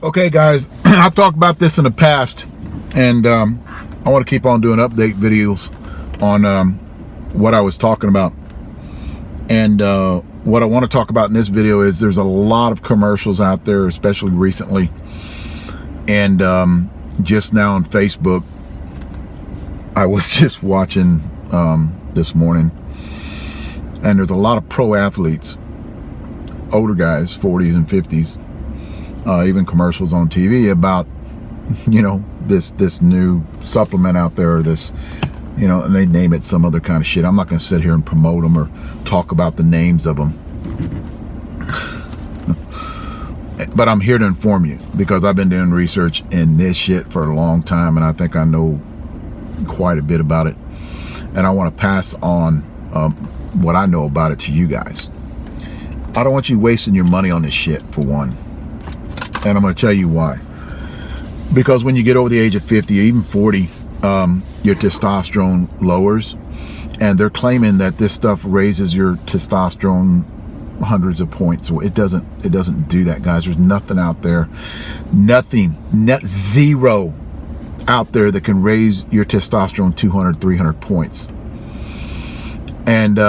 Okay, guys, I've talked about this in the past, and I want to keep on doing update videos on what I was talking about. And what I want to talk about in this video is there's a lot of commercials out there, especially recently, and just now on Facebook. I was just watching this morning, and there's a lot of pro athletes, older guys, 40s and 50s, even commercials on TV about, you know, this new supplement out there, or this, you know, and they name it some other kind of shit. I'm not going to sit here and promote them or talk about the names of them. But I'm here to inform you because I've been doing research in this shit for a long time, and I think I know quite a bit about it. And I want to pass on what I know about it to you guys. I don't want you wasting your money on this shit, for one. And I'm going to tell you why. Because when you get over the age of 50, even 40, your testosterone lowers, and they're claiming that this stuff raises your testosterone hundreds of points. It doesn't do that, guys. There's nothing out there, zero out there that can raise your testosterone 200, 300 points. And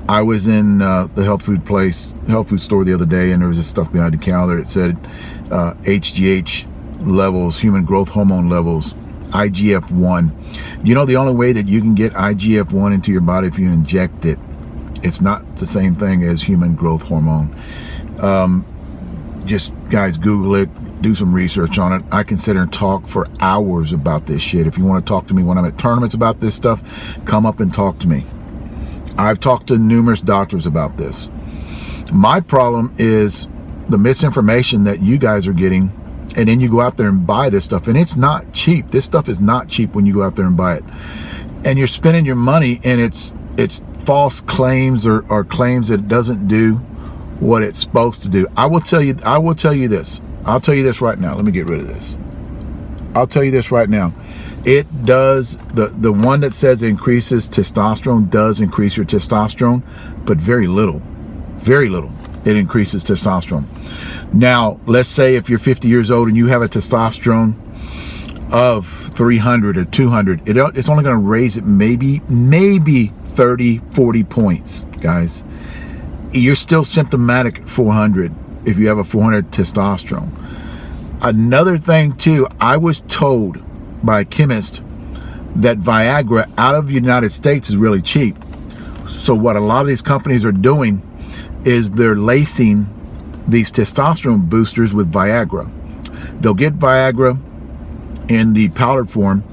I was in the health food store the other day, and there was this stuff behind the counter that said HGH levels, human growth hormone levels, IGF-1. You know, the only way that you can get IGF-1 into your body if you inject it. It's not the same thing as human growth hormone. Just, guys, Google it, do some research on it. I can sit here and talk for hours about this shit. If you want to talk to me when I'm at tournaments about this stuff, come up and talk to me. I've talked to numerous doctors about this. My problem is the misinformation that you guys are getting, and then you go out there and buy this stuff, and it's not cheap. This stuff is not cheap when you go out there and buy it. And you're spending your money, and it's false claims or claims that it doesn't do what it's supposed to do. I will tell you this. I'll tell you this right now. Let me get rid of this. I'll tell you this right now. It does, the one that says it increases testosterone does increase your testosterone, but very little. Very little. It increases testosterone. Now, let's say if you're 50 years old and you have a testosterone of 300 or 200, it's only going to raise it maybe 30, 40 points, guys. You're still symptomatic at 400 if you have a 400 testosterone. Another thing too, I was told by a chemist that Viagra out of the United States is really cheap. So what a lot of these companies are doing is they're lacing these testosterone boosters with Viagra. They'll get Viagra in the powdered form,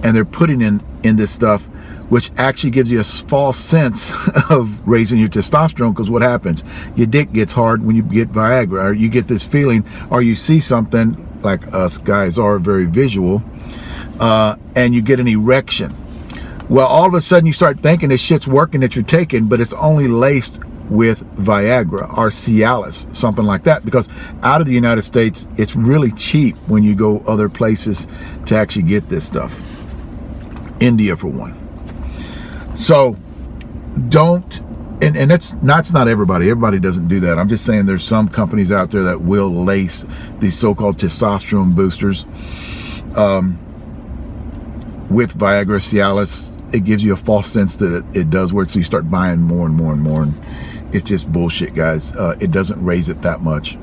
and they're putting in this stuff, which actually gives you a false sense of raising your testosterone. Because what happens? Your dick gets hard when you get Viagra, or you get this feeling, or you see something, like us guys are very visual, and you get an erection. Well, all of a sudden you start thinking this shit's working that you're taking, but it's only laced with Viagra or Cialis, something like that, because out of the United States it's really cheap when you go other places to actually get this stuff. India, for one. So don't, and that's not everybody doesn't do that. I'm just saying there's some companies out there that will lace these so-called testosterone boosters with Viagra, Cialis. It gives you a false sense that it does work, so you start buying more and more and more, and it's just bullshit, guys. It doesn't raise it that much.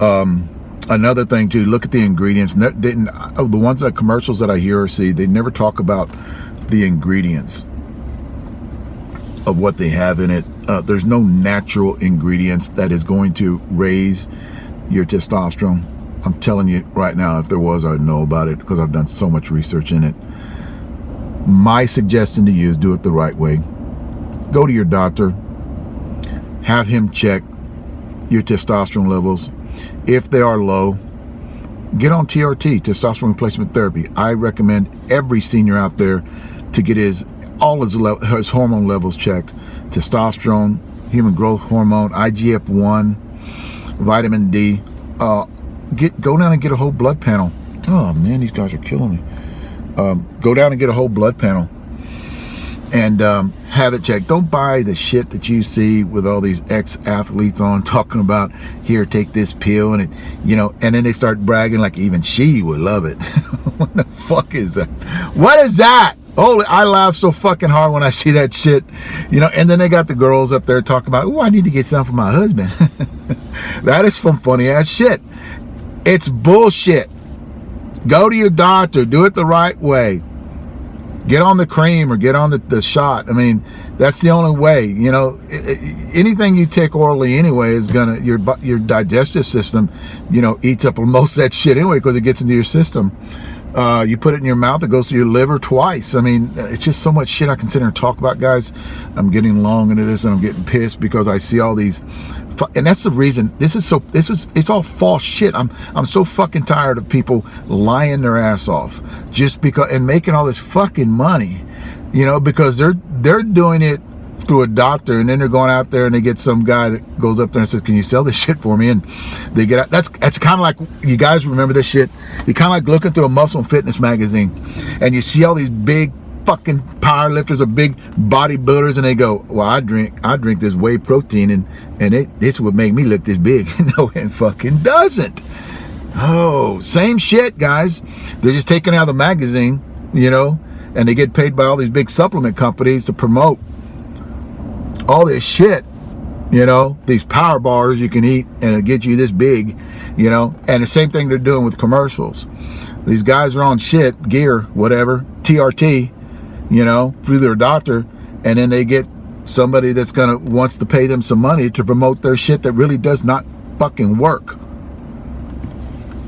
Another thing too, look at the ingredients. The ones that commercials that I hear or see, they never talk about the ingredients of what they have in it. There's no natural ingredients that is going to raise your testosterone. I'm telling you right now, if there was, I'd know about it because I've done so much research in it. My suggestion to you is do it the right way. Go to your doctor, have him check your testosterone levels. If they are low, get on TRT, testosterone replacement therapy. I recommend every senior out there to get his hormone levels checked. Testosterone, human growth hormone, IGF-1, vitamin D. Go down and get a whole blood panel. Oh man, these guys are killing me. Go down and get a whole blood panel and have it checked. Don't buy the shit that you see with all these ex-athletes on talking about, here, take this pill, and it, you know, and then they start bragging like even she would love it. What the fuck is that? What is that? Oh, I laugh so fucking hard when I see that shit, you know. And then they got the girls up there talking about, oh, I need to get some for my husband. That is some funny ass shit. It's bullshit. Go to your doctor. Do it the right way. Get on the cream or get on the shot. I mean, that's the only way. You know, anything you take orally anyway is gonna, your digestive system, you know, eats up most of that shit anyway because it gets into your system. You put it in your mouth, it goes to your liver twice. I mean, it's just so much shit I can sit here and talk about, guys. I'm getting long into this and I'm getting pissed because I see all these, and that's the reason it's all false shit. I'm so fucking tired of people lying their ass off just because, and making all this fucking money, you know, because they're doing it through a doctor, and then they're going out there and they get some guy that goes up there and says, can you sell this shit for me? And they get out. That's kind of like, you guys remember this shit? You kind of like looking through a muscle and fitness magazine and you see all these big fucking power lifters or big bodybuilders, and they go, well, I drink this whey protein and this would make me look this big. No, it fucking doesn't. Oh, same shit, guys. They're just taking out of the magazine, you know, and they get paid by all these big supplement companies to promote all this shit, you know, these power bars you can eat and it'll get you this big, you know. And the same thing they're doing with commercials. These guys are on shit, gear, whatever, TRT, you know, through their doctor, and then they get somebody that's wants to pay them some money to promote their shit that really does not fucking work.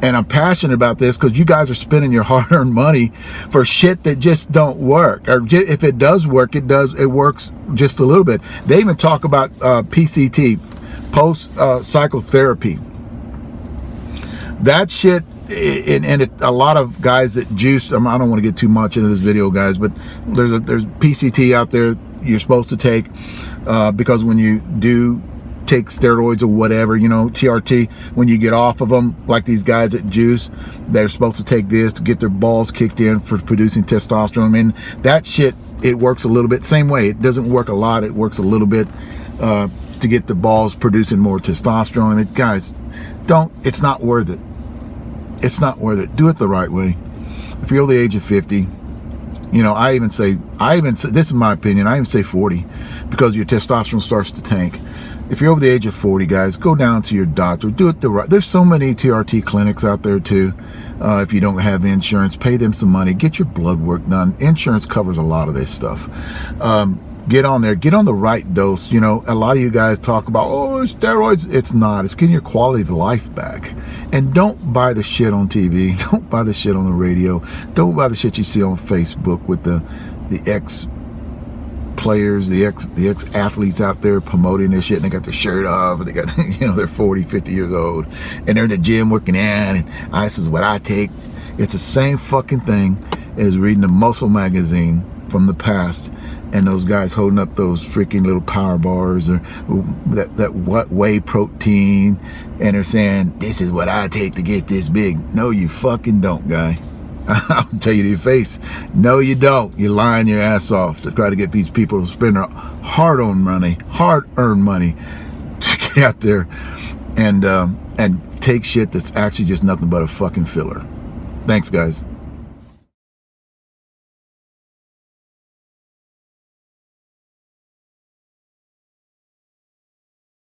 And I'm passionate about this because you guys are spending your hard-earned money for shit that just don't work. Or if it does work, it works just a little bit. They even talk about PCT, psychotherapy. That shit, and a lot of guys that juice. I don't want to get too much into this video, guys, but there's PCT out there you're supposed to take because when you do take steroids or whatever, you know, TRT, when you get off of them, like these guys at juice, they're supposed to take this to get their balls kicked in for producing testosterone. I mean, that shit, it works a little bit same way. It doesn't work a lot, it works a little bit to get the balls producing more testosterone. I mean, guys, it's not worth it. It's not worth it. Do it the right way. If you're over the age of 50, you know, I even say, this is my opinion, I even say 40, because your testosterone starts to tank. If you're over the age of 40, guys, go down to your doctor. Do it the right. There's so many TRT clinics out there too. If you don't have insurance, pay them some money. Get your blood work done. Insurance covers a lot of this stuff. Get on there. Get on the right dose. You know, a lot of you guys talk about, oh, steroids. It's not. It's getting your quality of life back. And don't buy the shit on TV. Don't buy the shit on the radio. Don't buy the shit you see on Facebook with the ex-players, the ex-athletes out there promoting this shit, and they got their shirt off, and they got, you know, they're 40, 50 years old, and they're in the gym working out, and this is what I take. It's the same fucking thing as reading a muscle magazine from the past, and those guys holding up those freaking little power bars or that whey protein, and they're saying, this is what I take to get this big. No, you fucking don't, guy. I'll tell you to your face, no you don't. You're lying your ass off to try to get these people to spend their hard-earned money to get out there and take shit that's actually just nothing but a fucking filler. Thanks, guys.